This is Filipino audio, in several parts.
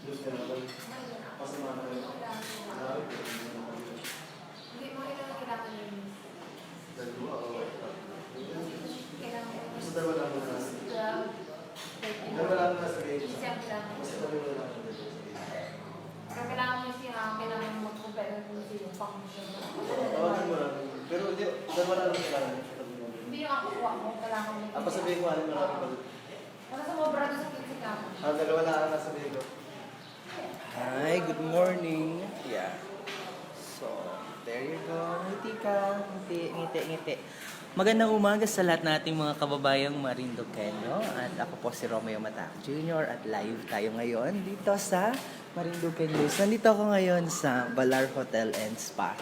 Hindi mo kailangan yun. Dalawa o Kailangan mo. basta dalawa lang muna. 12, 13. Dalawa lang muna sa gate. Isa ang kailangan. Basta dalawa lang muna. Pero kailangan mo siya, kailangan mo mag-compare kung sino yung function. Tawagan mo lang. Pero hindi, dalawa lang kailangan. Hindi yung ako kuha mo, kailangan mo. Sabihin ko alin marami pa. Para sa mga brado sa kitsi ka. Dalawa lang ang nasabihin ko. Hi, good morning. Yeah. So, there you go. Ngiti ka. Ngiti. Magandang umaga sa lahat nating mga kababayang Marinduqueño. At ako po si Romeo Matac Jr. At live tayo ngayon dito sa Marinduque News. Nandito ako ngayon sa Balar Hotel and Spa.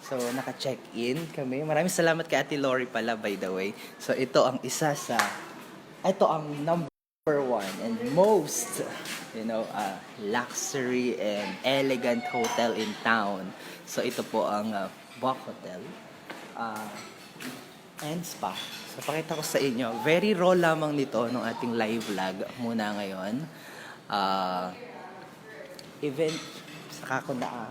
So, naka-check-in kami. Maraming salamat kay Ate Lori pala, by the way. So, ito ang number one and most, luxury and elegant hotel in town. So, ito po ang Buwak Hotel and Spa. So, pakita ko sa inyo. Very raw lamang nito ng ating live vlog muna ngayon. Event, saka ko na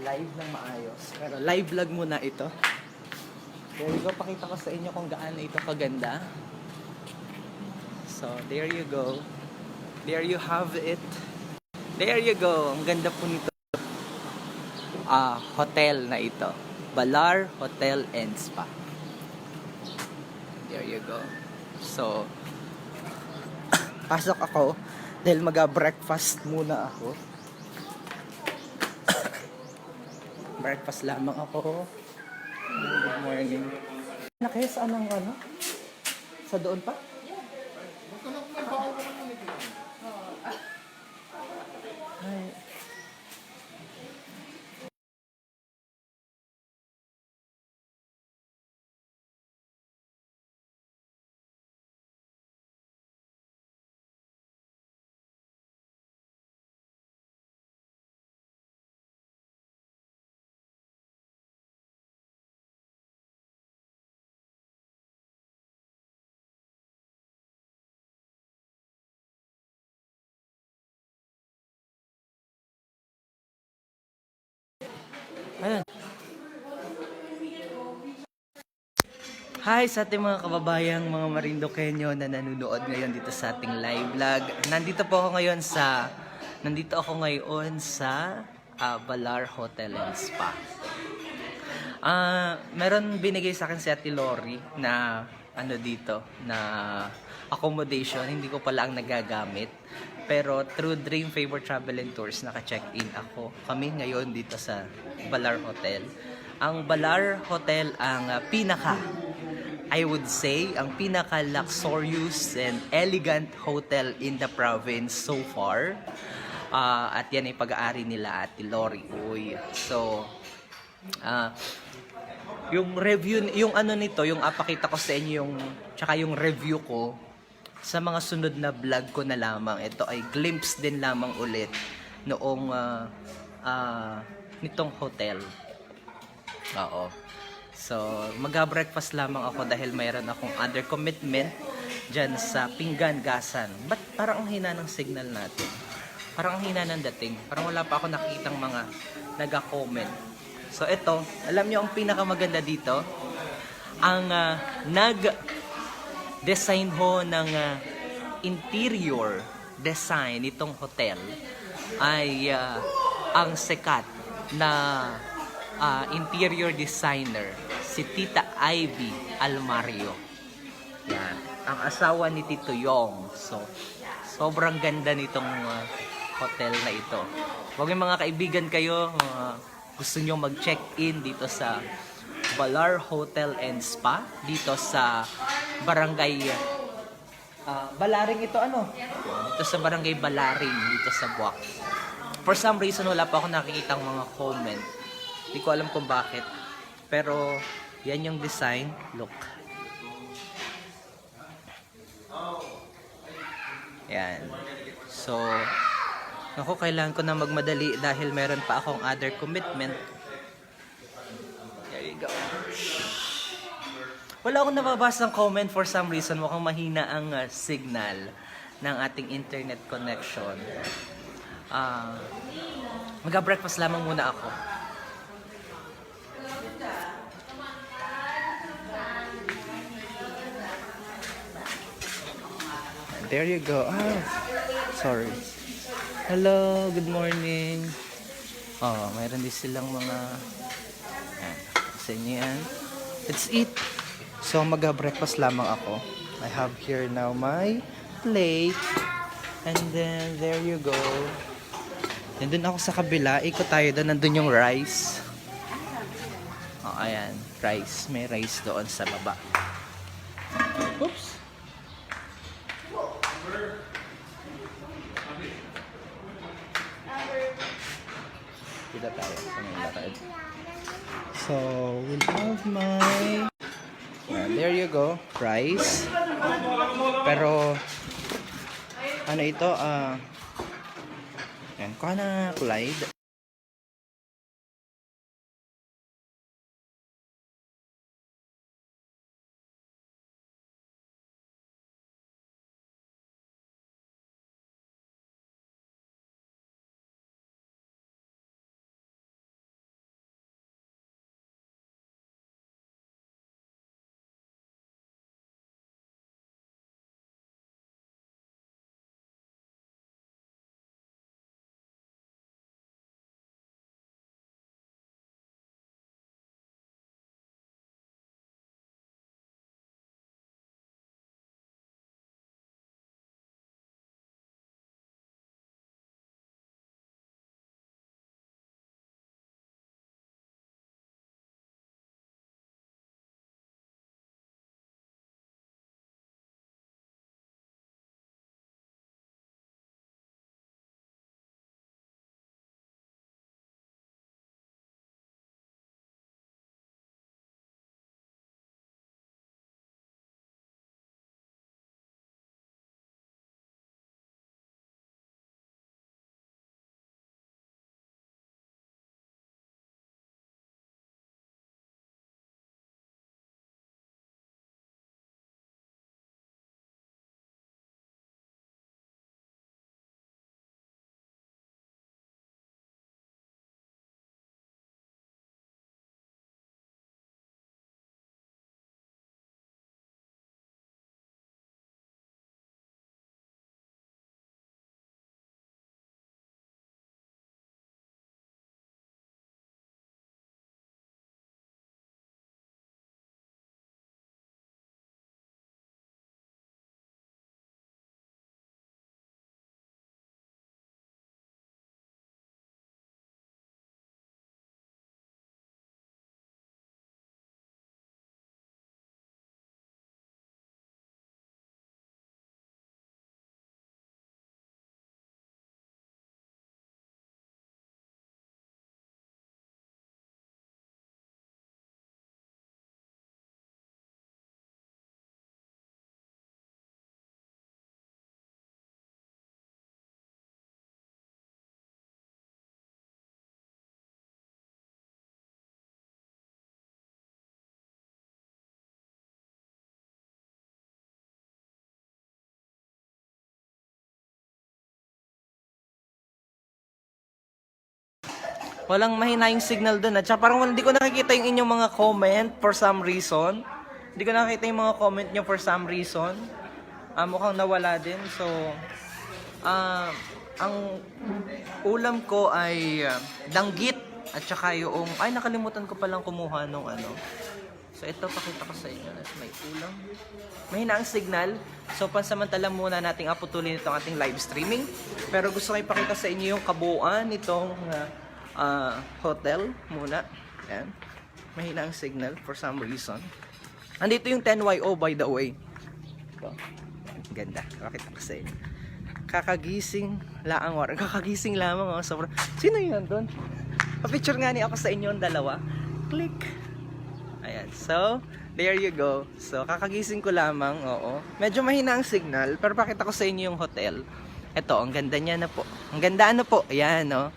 live ng maayos. Pero live vlog muna ito. There you go. Pakita ko sa inyo kung gaano ito kaganda. So, there you go. There you have it. There you go. Ang ganda po nito. Hotel na ito. Balar Hotel and Spa. There you go. So, pasok ako dahil mag-breakfast muna ako. Breakfast lamang ako. Good morning. Nakaya sa anong ano? Sa doon pa? Ay. Ayan. Hi sa ating mga kababayang mga Marinduqueño na nanonood ngayon dito sa ating live vlog. Nandito ako ngayon sa Balar Hotel and Spa. Meron binigay sa akin si Ate Lori na na accommodation, hindi ko pala ang nagagamit. Pero through Dream Favor Travel and Tours, naka-check-in kami ngayon dito sa Balar Hotel. Ang Balar Hotel ang ang pinaka-luxurious and elegant hotel in the province so far. At yan ay pag-aari nila Ate Lori. So, yung review, yung apakita ko sa inyo tsaka yung review ko, sa mga sunod na vlog ko na lamang. Ito ay glimpse din lamang ulit noong nitong hotel. Oo. So, mag-breakfast lamang ako dahil mayroon akong other commitment dyan sa Pinggan, Gasan. Ba't parang ang hina ng signal natin? Parang ang hina ng dating. Parang wala pa ako nakitang mga nag-comment. So, ito, alam nyo ang pinakamaganda dito? Ang design ho ng interior design itong hotel ay ang sikat na interior designer si Tita Ivy Almario. Yan, ang asawa ni Tito Yong. So, sobrang ganda nitong hotel na ito. Huwag yung mga kaibigan kayo, gusto nyo mag-check-in dito sa Balar Hotel and Spa dito sa Barangay Balaring ito dito sa Barangay Balaring dito sa Buwak. For some reason wala pa ako nakikitang mga comment. Hindi ko alam kung bakit. Pero yan yung design. Look. Yan. So, kailangan ko na magmadali dahil meron pa akong other commitment. There you go. Wala akong nababasang comment for some reason. Mukhang mahina ang signal ng ating internet connection. Mag-breakfast lamang muna ako. There you go. Sorry. Hello, good morning. Mayroon din silang mga sa inyo yan. Let's eat. So, mag-breakfast lamang ako. I have here now my plate. And then, there you go. Nandun ako sa kabila. Ikot tayo doon. Nandun yung rice. Ayan. Rice. May rice doon sa baba. Oops. Kita tayo sa may lakad. So, we'll have my... there you go. Rice. Pero, ano ito? Yan. Kuha na Clyde. Walang mahina yung signal doon. At saka parang hindi ko nakikita yung inyong mga comment for some reason. Hindi ko nakikita yung mga comment nyo for some reason. Mukhang nawala din. So, ang ulam ko ay danggit. At saka yung... Ay, nakalimutan ko palang kumuha nung ano. So, ito, pakita ko sa inyo. May ulam. Mahina ang signal. So, pansamantala muna nating aputulin itong ating live streaming. Pero gusto ko ipakita sa inyo yung kabuuan nitong... hotel muna. Ayan. Mahina ang signal for some reason. Andito yung 10YO by the way. Ito. Ganda. Bakit kasi kakagising laang war. Kakagising lamang ako. Sobrang... Sino yun doon? Pa-picture nga ni ako sa inyo yung dalawa. Click. Ayan. So, there you go. So, kakagising ko lamang. Oo. Medyo mahina ang signal. Pero pakita ko sa inyo yung hotel. Ito. Ang ganda niya na po. Ang ganda ano po. Ayan, no?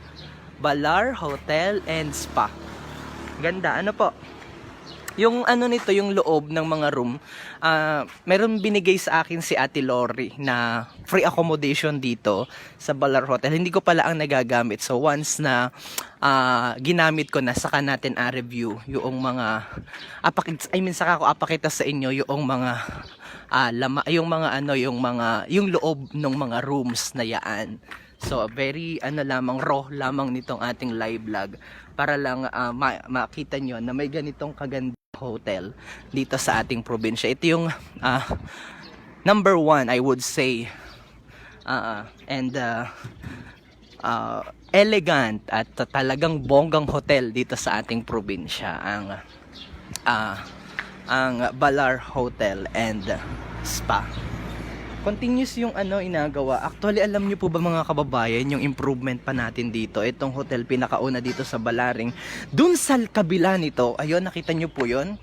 Balar Hotel and Spa. Ganda, ano po? Yung ano nito, yung loob ng mga room, meron binigay sa akin si Ate Lori na free accommodation dito sa Balar Hotel. Hindi ko pala ang nagagamit. So once na ginamit ko na, saka natin review yung mga saka ko apakita sa inyo yung mga yung loob ng mga rooms na yaan. So very lamang raw lamang nitong ating live vlog para lang makita nyo na may ganitong kaganda hotel dito sa ating probinsya. Ito yung number one, I would say, and elegant at talagang bonggang hotel dito sa ating probinsya, ang Balar Hotel and Spa. Continuous yung inagawa. Actually, alam niyo po ba mga kababayan, yung improvement pa natin dito. Itong hotel pinakauna dito sa Balaring. Dun sa kabila nito, ayun, nakita niyo po yun.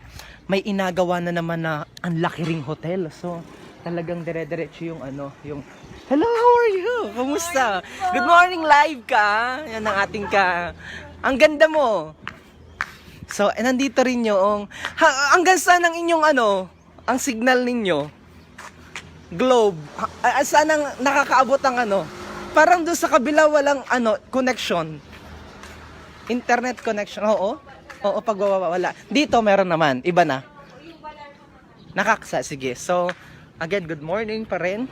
May inagawa na naman na ang laki ring hotel. So, talagang dire-diretso yung yung hello, how are you? Kamusta? Good morning, live ka. Yan ang ating ang ganda mo. So, nandito rin yung hanggang saan ang inyong ang signal ninyo? Globe. Saan ang nakakaabot ang Parang doon sa kabila walang connection. Internet connection. Oo, pag wala. Dito meron naman. Iba na. Nakaksa. Sige. So, again, good morning pa rin.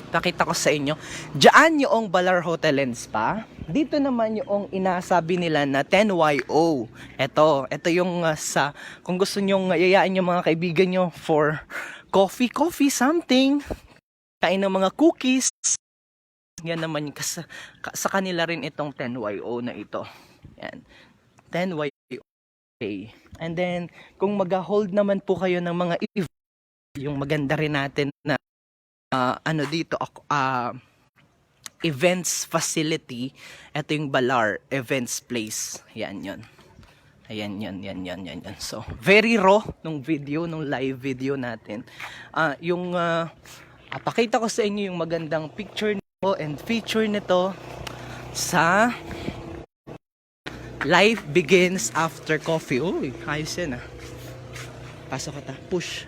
Pakita ko sa inyo. Diyan yung Balar Hotel and Spa. Dito naman yung inasabi nila na 10YO. Ito yung kung gusto nyong yayain yung mga kaibigan nyo for coffee, something. Kain ng mga cookies. Yan naman sa kanila rin itong 10YO na ito. Yan. 10YO. Okay. And then, kung mag-hold naman po kayo ng mga event, yung maganda rin natin na dito, events facility, ito yung Balar Events Place. Yan yun. Ayan, yan. So, very raw nung live video natin. Pakita ko sa inyo yung magandang picture nito and feature nito sa Life Begins After Coffee. Uy, ayos yan Pasok ka ta. Push.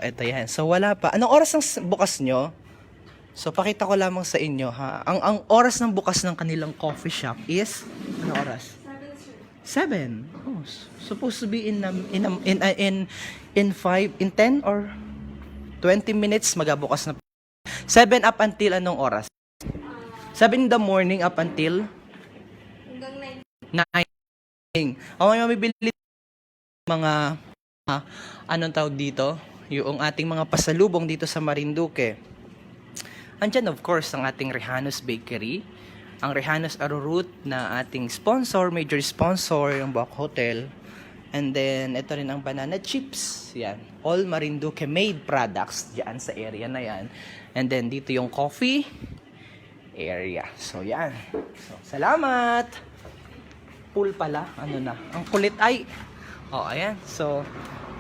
Eto yan. So, wala pa. Anong oras ang bukas nyo? So, pakita ko lamang sa inyo, ha. Ang oras ng bukas ng kanilang coffee shop is, anong oras? 7. Oh, supposed to be in 10 or 20 minutes magabukas na. 7 up until anong oras? 7 in the morning up until Hanggang 9. May mabibili mga anong tawag dito? Yung ating mga pasalubong dito sa Marinduque. Andyan of course ang ating Rehanos Bakery. Ang Rehanos Arrowroot na ating sponsor, major sponsor, yung Buwak Hotel. And then, ito rin ang banana chips. Yan. All Marinduque made products dyan sa area na yan. And then, dito yung coffee area. So, yan. So, salamat! Pool pala. Ang kulit ay. Ayan. So,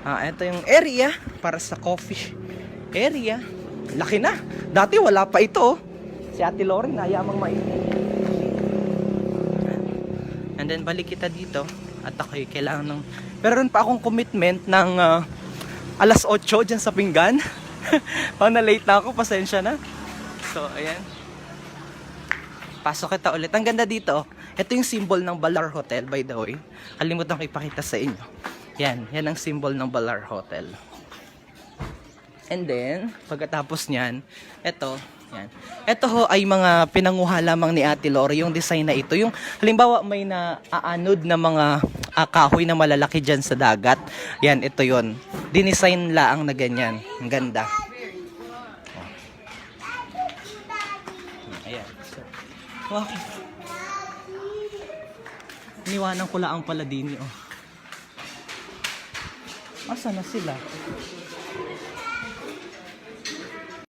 ito yung area para sa coffee area. Laki na. Dati wala pa ito. Si Ate Lori na yamang mainit. And then balik kita dito at ako'y kailangan ng meron pa akong commitment ng alas 8 dyan sa Pinggan. Na late na ako, pasensya na. So ayan, pasok kita ulit. Ang ganda dito, ito yung symbol ng Balar Hotel, by the way. Kalimutan ko ipakita sa inyo. Yan ang symbol ng Balar Hotel. And then pagkatapos nyan, yan. Ito ho ay mga pinanguha lamang ni Ate Lori, yung design na ito. Yung halimbawa may naaanod na mga kahoy na malalaki dyan sa dagat. Yan, ito yon. Dinesign laang na ganyan. Ang ganda. Ayan. So, wow. Iniwanan ko laang pala din. Asa na sila?